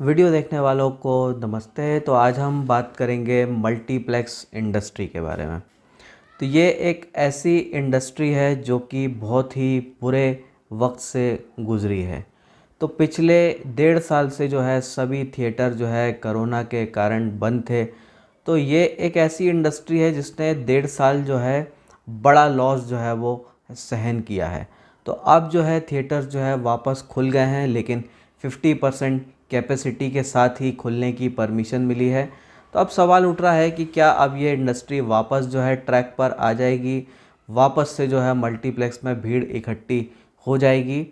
Video देखने वालों को नमस्ते। तो आज हम बात करेंगे मल्टीप्लेक्स इंडस्ट्री के बारे में। तो ये एक ऐसी इंडस्ट्री है जो कि बहुत ही बुरे वक्त से गुजरी है। तो पिछले 1.5 साल से जो है सभी थिएटर जो है कोरोना के कारण बंद थे। तो ये एक ऐसी इंडस्ट्री है जिसने 1.5 साल जो है बड़ा लॉस जो है वो सहन किया है। तो अब जो है थिएटर्स जो है वापस खुल गए हैं, लेकिन 50% कैपेसिटी के साथ ही खुलने की परमिशन मिली है। तो अब सवाल उठ रहा है कि क्या अब ये इंडस्ट्री वापस जो है ट्रैक पर आ जाएगी, वापस से जो है मल्टीप्लेक्स में भीड़ इकट्ठी हो जाएगी।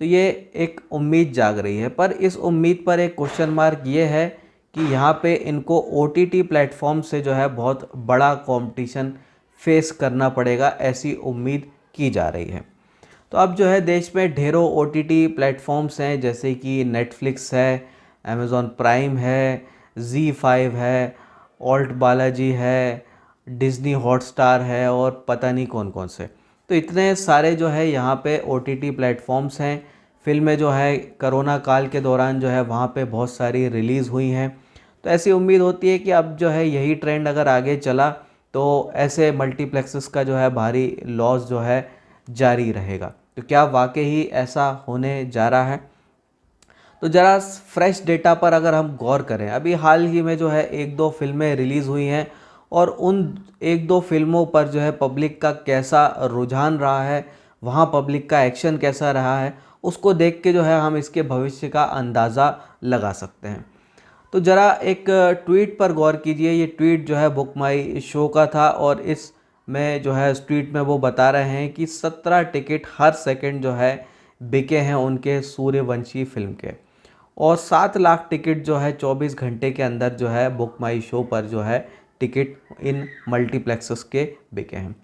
तो ये एक उम्मीद जाग रही है, पर इस उम्मीद पर एक क्वेश्चन मार्क ये है कि यहाँ पे इनको OTT प्लेटफॉर्म से जो है बहुत बड़ा कंपटीशन फेस करना पड़ेगा, ऐसी उम्मीद की जा रही है। तो अब जो है देश में ढेरों OTT प्लेटफॉर्म्स हैं, जैसे कि नेटफ्लिक्स है, अमेज़ॉन प्राइम है, Z5 है, ऑल्ट बालाजी है, डिज़नी हॉटस्टार है और पता नहीं कौन कौन से। तो इतने सारे जो है यहाँ पे OTT प्लेटफॉर्म्स हैं। फिल्में जो है कोरोना काल के दौरान जो है वहाँ पे बहुत सारी रिलीज़ हुई हैं। तो ऐसी उम्मीद होती है कि अब जो है यही ट्रेंड अगर आगे चला तो ऐसे मल्टीप्लेक्सेस का जो है भारी लॉस जो है जारी रहेगा। तो क्या वाकई ही ऐसा होने जा रहा है? तो ज़रा फ्रेश डेटा पर अगर हम गौर करें, अभी हाल ही में जो है एक दो फिल्में रिलीज़ हुई हैं और उन एक दो फिल्मों पर जो है पब्लिक का कैसा रुझान रहा है, वहाँ पब्लिक का एक्शन कैसा रहा है, उसको देख के जो है हम इसके भविष्य का अंदाज़ा लगा सकते हैं। तो ज़रा एक ट्वीट पर गौर कीजिए। ये ट्वीट जो है बुक माई शो का था और इस में जो है इस ट्वीट में वो बता रहे हैं कि 17 टिकट हर सेकंड जो है बिके हैं उनके सूर्यवंशी फिल्म के, और 7 लाख टिकट जो है 24 घंटे के अंदर जो है बुक माई शो पर जो है टिकट इन मल्टीप्लेक्सेस के बिके हैं।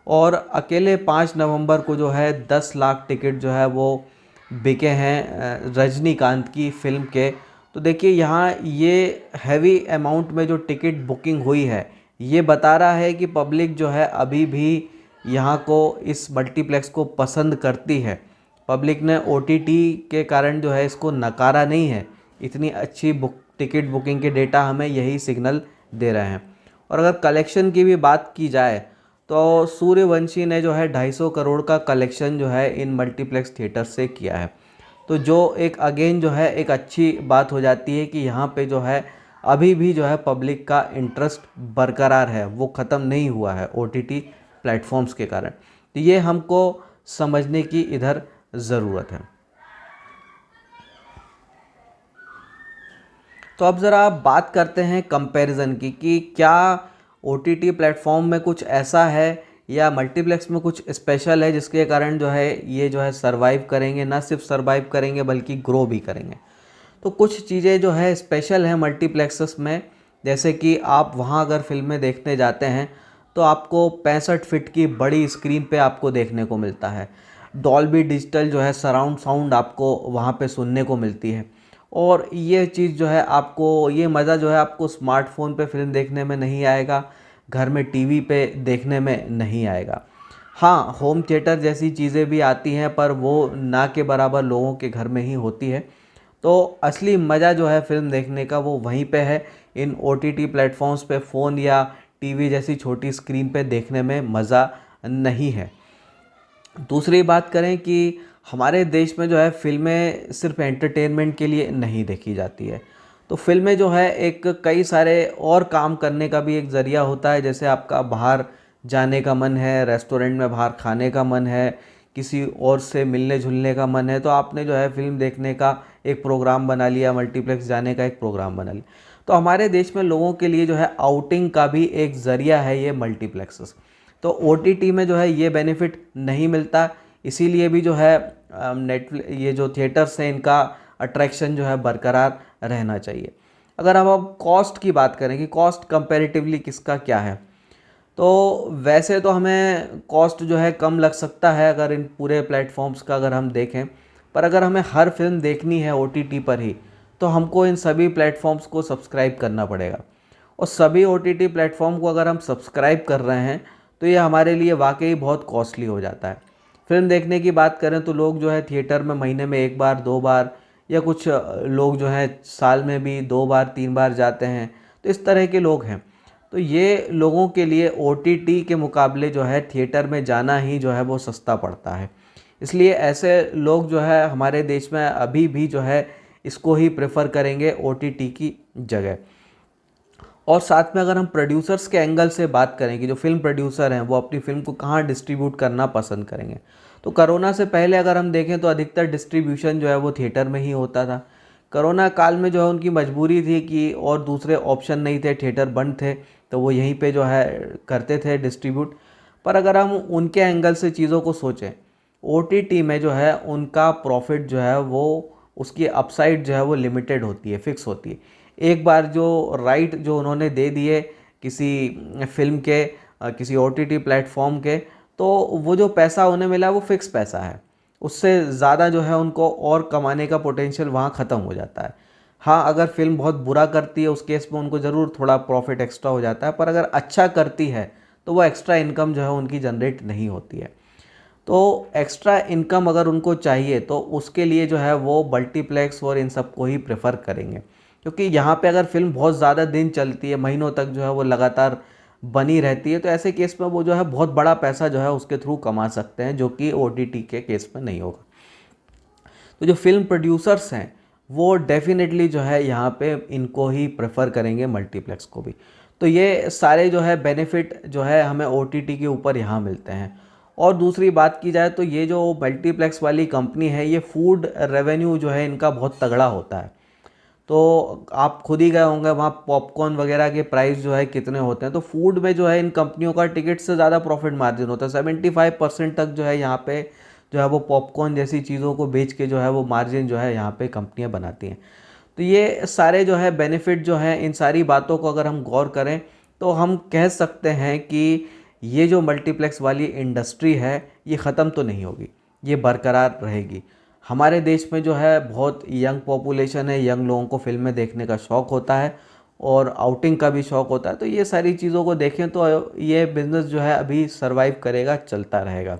और अकेले 5 नवंबर को जो है 10 लाख टिकट जो है वो बिके हैं रजनीकांत की फ़िल्म के। तो देखिए यहाँ ये हैवी अमाउंट में जो टिकट बुकिंग हुई है, ये बता रहा है कि पब्लिक जो है अभी भी यहाँ को इस मल्टीप्लेक्स को पसंद करती है। पब्लिक ने OTT के कारण जो है इसको नकारा नहीं है। इतनी अच्छी टिकट बुकिंग के डेटा हमें यही सिग्नल दे रहे हैं। और अगर कलेक्शन की भी बात की जाए तो सूर्यवंशी ने जो है 250 करोड़ का कलेक्शन जो है इन मल्टीप्लेक्स थिएटर से किया है। तो जो एक अगेन जो है एक अच्छी बात हो जाती है कि यहाँ पे जो है अभी भी जो है पब्लिक का इंटरेस्ट बरकरार है, वो ख़त्म नहीं हुआ है OTT प्लेटफॉर्म्स के कारण। तो ये हमको समझने की इधर ज़रूरत है। तो अब ज़रा बात करते हैं कंपैरिजन की कि क्या OTT प्लेटफॉर्म में कुछ ऐसा है या मल्टीप्लेक्स में कुछ स्पेशल है जिसके कारण जो है ये जो है सरवाइव करेंगे, ना सिर्फ सरवाइव करेंगे बल्कि ग्रो भी करेंगे। तो कुछ चीज़ें जो है स्पेशल हैं मल्टीप्लेक्सेस में, जैसे कि आप वहाँ अगर फिल्में देखने जाते हैं तो आपको 65 फीट की बड़ी स्क्रीन पे आपको देखने को मिलता है। डॉल्बी डिजिटल जो है सराउंड साउंड आपको वहाँ पे सुनने को मिलती है। और ये चीज़ जो है आपको ये मज़ा जो है आपको स्मार्टफोन पे फिल्म देखने में नहीं आएगा, घर में टीवी पे देखने में नहीं आएगा। हाँ, होम थिएटर जैसी चीज़ें भी आती हैं पर वो ना के बराबर लोगों के घर में ही होती है। तो असली मज़ा जो है फ़िल्म देखने का वो वहीं पे है, इन OTT प्लेटफॉर्म्स पे फ़ोन या टीवी जैसी छोटी स्क्रीन पे देखने में मज़ा नहीं है। दूसरी बात करें कि हमारे देश में जो है फ़िल्में सिर्फ एंटरटेनमेंट के लिए नहीं देखी जाती है। तो फ़िल्में जो है एक कई सारे और काम करने का भी एक ज़रिया होता है। जैसे आपका बाहर जाने का मन है, रेस्टोरेंट में बाहर खाने का मन है, किसी और से मिलने जुलने का मन है, तो आपने जो है फ़िल्म देखने का एक प्रोग्राम बना लिया, मल्टीप्लेक्स जाने का एक प्रोग्राम बना लिया। तो हमारे देश में लोगों के लिए जो है आउटिंग का भी एक ज़रिया है ये मल्टीप्लेक्सेस। तो OTT में जो है ये बेनिफिट नहीं मिलता, इसीलिए भी जो है ये जो थिएटर्स हैं इनका अट्रैक्शन जो है बरकरार रहना चाहिए। अगर हम अब कॉस्ट की बात करें कि कॉस्ट कंपैरेटिवली किसका क्या है, तो वैसे तो हमें कॉस्ट जो है कम लग सकता है अगर इन पूरे प्लेटफॉर्म्स का अगर हम देखें। पर अगर हमें हर फिल्म देखनी है OTT पर ही, तो हमको इन सभी प्लेटफॉर्म्स को सब्सक्राइब करना पड़ेगा। और सभी OTT प्लेटफॉर्म को अगर हम सब्सक्राइब कर रहे हैं तो ये हमारे लिए वाकई बहुत कॉस्टली हो जाता है। फिल्म देखने की बात करें तो लोग जो है थिएटर में महीने में एक बार दो बार या कुछ लोग जो हैं साल में भी 2 बार 3 बार जाते हैं। तो इस तरह के लोग हैं। तो ये लोगों के लिए ओटीटी के मुकाबले जो है थिएटर में जाना ही जो है वो सस्ता पड़ता है। इसलिए ऐसे लोग जो है हमारे देश में अभी भी जो है इसको ही प्रेफर करेंगे ओटीटी की जगह। और साथ में अगर हम प्रोड्यूसर्स के एंगल से बात करें कि जो फिल्म प्रोड्यूसर हैं वो अपनी फिल्म को कहाँ डिस्ट्रीब्यूट करना पसंद करेंगे, तो कोरोना से पहले अगर हम देखें तो अधिकतर डिस्ट्रीब्यूशन जो है वो थिएटर में ही होता था। कोरोना काल में जो है उनकी मजबूरी थी कि और दूसरे ऑप्शन नहीं थे, थिएटर बंद थे, तो वो यहीं पे जो है करते थे डिस्ट्रीब्यूट। पर अगर हम उनके एंगल से चीज़ों को सोचें, ओटीटी में जो है उनका प्रॉफिट जो है वो उसकी अपसाइड जो है वो लिमिटेड होती है, फिक्स होती है। एक बार जो राइट जो उन्होंने दे दिए किसी फिल्म के किसी ओटीटी प्लेटफॉर्म के, तो वो जो पैसा उन्हें मिला वो फिक्स पैसा है। उससे ज़्यादा जो है उनको और कमाने का पोटेंशियल वहाँ ख़त्म हो जाता है। हाँ, अगर फिल्म बहुत बुरा करती है उस केस में उनको ज़रूर थोड़ा प्रॉफिट एक्स्ट्रा हो जाता है, पर अगर अच्छा करती है तो वो एक्स्ट्रा इनकम जो है उनकी जनरेट नहीं होती है। तो एक्स्ट्रा इनकम अगर उनको चाहिए तो उसके लिए जो है वो मल्टीप्लेक्स और इन सब को ही प्रेफर करेंगे, क्योंकि यहाँ पे अगर फिल्म बहुत ज़्यादा दिन चलती है, महीनों तक जो है वो लगातार बनी रहती है, तो ऐसे केस में वो जो है बहुत बड़ा पैसा जो है उसके थ्रू कमा सकते हैं, जो कि ओटीटी के केस में नहीं होगा। तो जो फिल्म प्रोड्यूसर्स हैं वो डेफिनेटली जो है यहाँ पे इनको ही प्रेफर करेंगे, मल्टीप्लेक्स को भी। तो ये सारे जो है बेनिफिट जो है हमें ओटीटी के ऊपर यहाँ मिलते हैं। और दूसरी बात की जाए तो ये जो मल्टीप्लेक्स वाली कंपनी है ये फूड रेवेन्यू जो है इनका बहुत तगड़ा होता है। तो आप खुद ही गए होंगे वहाँ पॉपकॉर्न वगैरह के प्राइस जो है कितने होते हैं। तो फूड में जो है इन कंपनियों का टिकट से ज़्यादा प्रॉफिट मार्जिन होता है। 75% तक जो है यहाँ पे जो है वो पॉपकॉर्न जैसी चीज़ों को बेच के जो है वो मार्जिन जो है यहाँ पे कंपनियाँ बनाती हैं। तो ये सारे जो है बेनिफिट जो हैं, इन सारी बातों को अगर हम गौर करें तो हम कह सकते हैं कि ये जो मल्टीप्लेक्स वाली इंडस्ट्री है ये ख़त्म तो नहीं होगी, ये बरकरार रहेगी। हमारे देश में जो है बहुत यंग पॉपुलेशन है, यंग लोगों को फिल्में देखने का शौक़ होता है और आउटिंग का भी शौक़ होता है। तो ये सारी चीज़ों को देखें तो ये बिज़नेस जो है अभी सर्वाइव करेगा, चलता रहेगा।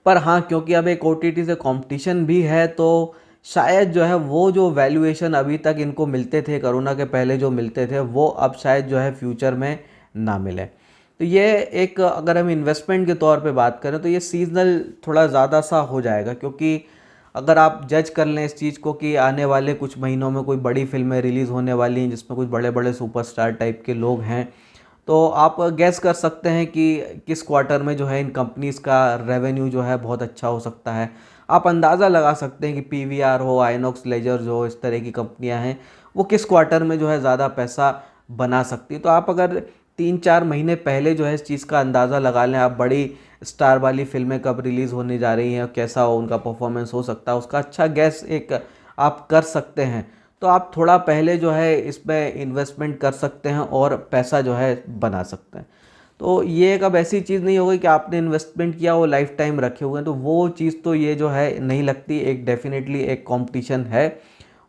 पर हाँ, क्योंकि अब एक ओटीटी से कंपटीशन भी है तो शायद जो है वो जो वैल्यूएशन अभी तक इनको मिलते थे, कोरोना के पहले जो मिलते थे, वो अब शायद जो है फ्यूचर में ना मिले। तो ये एक अगर हम इन्वेस्टमेंट के तौर पे बात करें तो ये सीजनल थोड़ा ज़्यादा सा हो जाएगा, क्योंकि अगर आप जज कर लें इस चीज़ को कि आने वाले कुछ महीनों में कोई बड़ी फिल्में रिलीज़ होने वाली हैं जिसमें कुछ बड़े बड़े सुपरस्टार टाइप के लोग हैं, तो आप गैस कर सकते हैं कि किस क्वार्टर में जो है इन कंपनीज़ का रेवेन्यू जो है बहुत अच्छा हो सकता है। आप अंदाज़ा लगा सकते हैं कि पीवीआर हो, आइनॉक्स लेजर्स हो, इस तरह की कंपनियां हैं, वो किस क्वार्टर में जो है ज़्यादा पैसा बना सकती है। तो आप अगर 3-4 महीने पहले जो है इस चीज़ का अंदाज़ा लगा लें, आप बड़ी स्टार वाली फिल्में कब रिलीज़ होने जा रही हैं, कैसा हो उनका परफॉर्मेंस हो सकता है, उसका अच्छा गैस एक आप कर सकते हैं। तो आप थोड़ा पहले जो है इसमें इन्वेस्टमेंट कर सकते हैं और पैसा जो है बना सकते हैं। तो ये एक अब ऐसी चीज़ नहीं होगी कि आपने इन्वेस्टमेंट किया वो लाइफ टाइम रखे हुए हैं, तो वो चीज़ तो ये जो है नहीं लगती। एक डेफिनेटली एक कंपटीशन है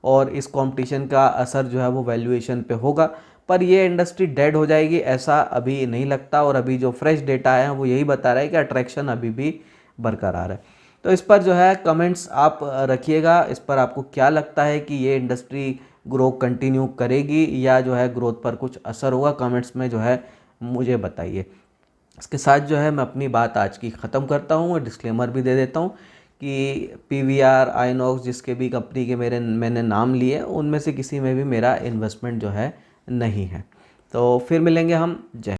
और इस कंपटीशन का असर जो है वो वैल्यूएशन पे होगा, पर ये इंडस्ट्री डेड हो जाएगी ऐसा अभी नहीं लगता। और अभी जो फ्रेश डेटा आया है वो यही बता रहा है कि अट्रैक्शन अभी भी बरकरार है। तो इस पर जो है कमेंट्स आप रखिएगा, इस पर आपको क्या लगता है कि ये इंडस्ट्री ग्रो कंटिन्यू करेगी या जो है ग्रोथ पर कुछ असर होगा, कमेंट्स में जो है मुझे बताइए। इसके साथ जो है मैं अपनी बात आज की ख़त्म करता हूँ और डिस्क्लेमर भी दे देता हूँ कि पीवीआर, आइनॉक्स जिसके भी कंपनी के मैंने नाम लिए उनमें से किसी में भी मेरा इन्वेस्टमेंट जो है नहीं है। तो फिर मिलेंगे हम। जय